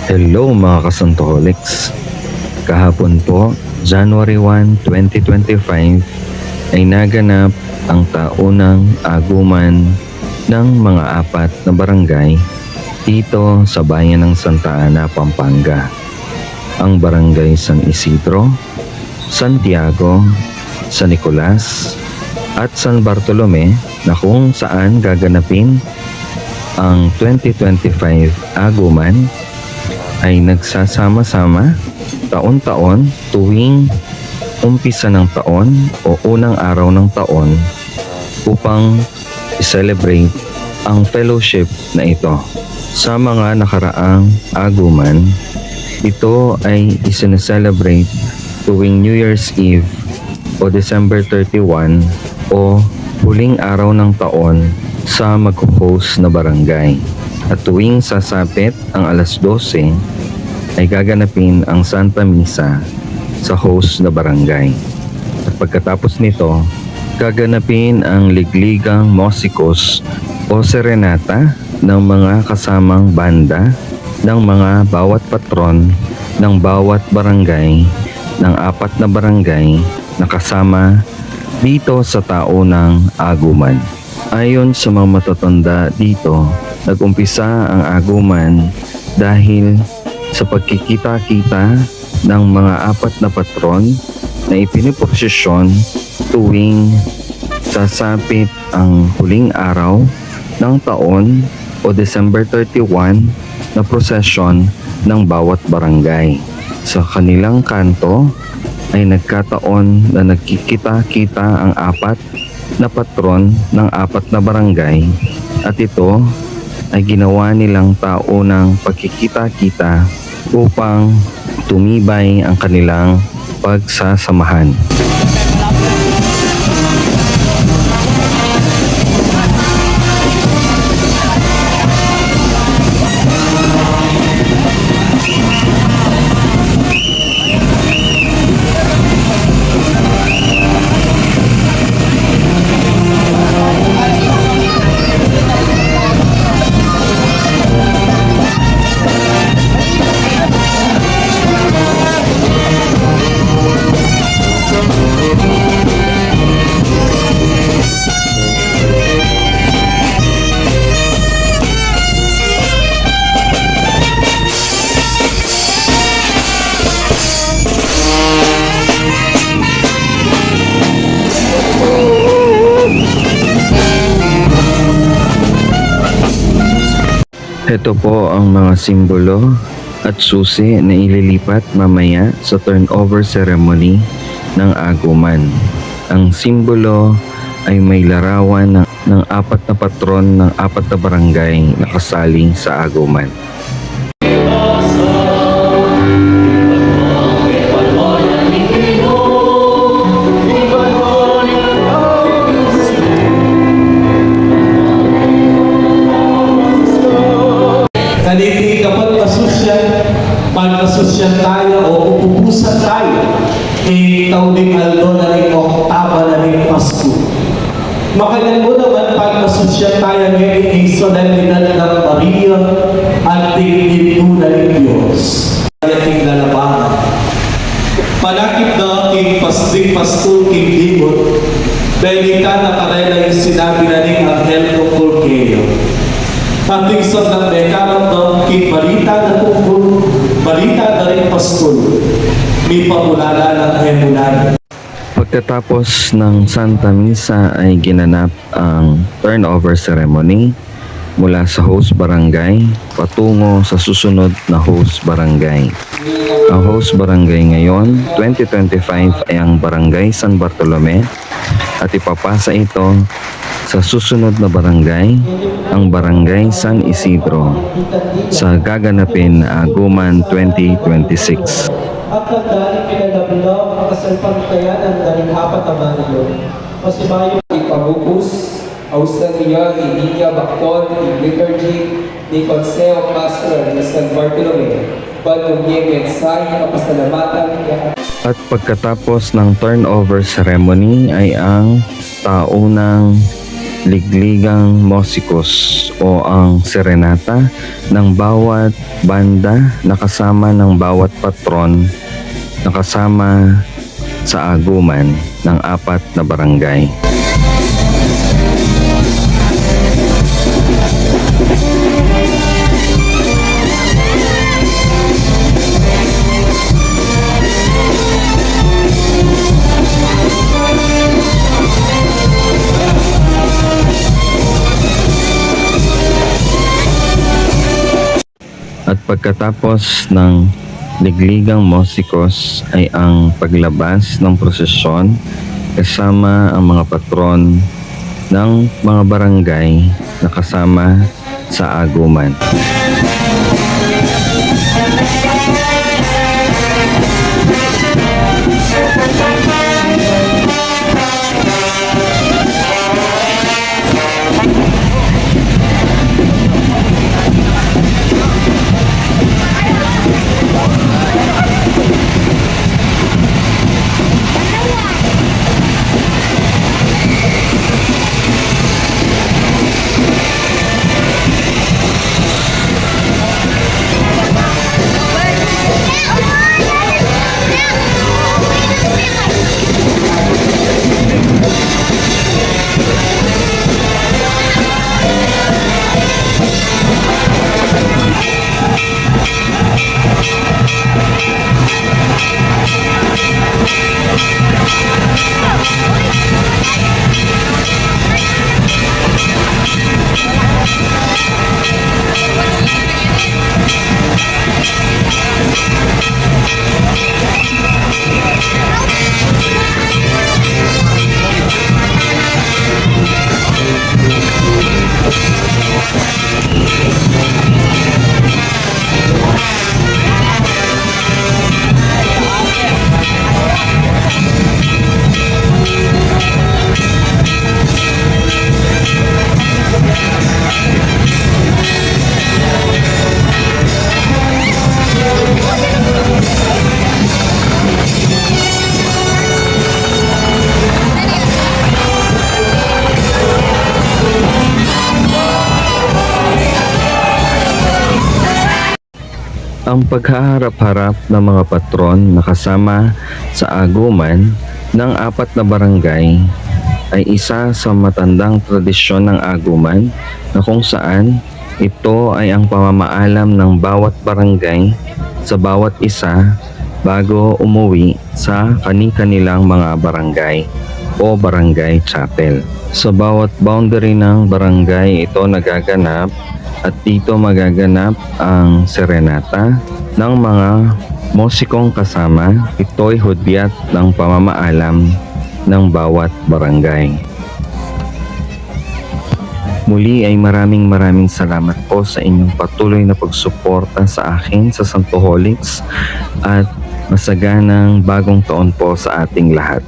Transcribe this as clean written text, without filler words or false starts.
Hello mga kasantoholics. Kahapon po, January 1, 2025 ay naganap ang taunang aguman ng mga apat na barangay dito sa bayan ng Santa Ana, Pampanga. Ang barangay San Isidro, Santiago, San Nicolas at San Bartolome na kung saan gaganapin ang 2025 aguman ay nagsasama-sama taon-taon tuwing umpisa ng taon o unang araw ng taon upang i-celebrate ang fellowship na ito. Sa mga nakaraang aguman, ito ay isineselebrate tuwing New Year's Eve o December 31 o huling araw ng taon sa mag-host na barangay. At tuwing sasapit ang alas 12 ay gaganapin ang Santa Misa sa host na barangay. At pagkatapos nito, gaganapin ang ligligang mosikos o serenata ng mga kasamang banda ng mga bawat patron ng bawat barangay ng apat na barangay na kasama dito sa taunang aguman. Ayon sa mga matatanda dito, nag-umpisa ang aguman dahil sa pagkikita-kita ng mga apat na patron na ipiniprosesyon tuwing sasapit ang huling araw ng taon o December 31 na prosesyon ng bawat barangay. Sa kanilang kanto ay nagkataon na nagkikita-kita ang apat na patron ng apat na barangay at ito ay ginawa nilang taunang pagkikita-kita upang tumibay ang kanilang pagsasamahan. Ito po ang mga simbolo at susi na ililipat mamaya sa turnover ceremony ng aguman. Ang simbolo ay may larawan ng apat na patron ng apat na barangay na kasali sa aguman. Hindi kapag magkasosyan tayo o upupusan tayo, itaw ding aldo na rin oktaba na rin Pasko. Makagan mo naman pagkasosyan tayo ngayon ay solemnidad ng Maria at tingin na rin Diyos. Ating lalabanan. Panakip na king pasting Pasko king Dimon, dahil ika nakarela yung sinabi na rin Angel Cocolqueo. Ating sa ng dekarang ng balita na tungkol, balita na rin Pasko, may pamulala ng hemunan. Pagkatapos ng Santa Misa ay ginanap ang turnover ceremony mula sa host barangay patungo sa susunod na host barangay. Ang host barangay ngayon, 2025 ay ang Barangay San Bartolome at ipapasa ito sa susunod na barangay, ang Barangay San Isidro, sa gaganapin na Aguman 2026. At nagdaling pinagablaw ang kasalpagtayanan ng apat na baryo. Masimayo Ipabubus, Australia, Ilinia, Bacon, Liturgy, ni Consejo Pastoral ng San Bartolome, Bagong Mensahe, Kapasalamatan, At pagkatapos ng turnover ceremony ay ang taunang ligligang musikos o ang serenata ng bawat banda na kasama ng bawat patron na kasama sa aguman ng 4 na barangay. At pagkatapos ng ligligang musikos ay ang paglabas ng prosesyon kasama ang mga patron ng mga barangay na kasama sa aguman. Ang paghaharap-harap ng mga patron na kasama sa aguman ng 4 na barangay ay isa sa matandang tradisyon ng aguman na kung saan ito ay ang pamamaalam ng bawat barangay sa bawat isa bago umuwi sa kani-kanilang mga barangay o barangay chapel. Sa bawat boundary ng barangay ito nagaganap at dito magaganap ang serenata ng mga musikong kasama. Ito'y hudyat ng pamamaalam ng bawat barangay. Muli ay maraming salamat po sa inyong patuloy na pagsuporta sa akin sa Santoholics at masaganang bagong taon po sa ating lahat.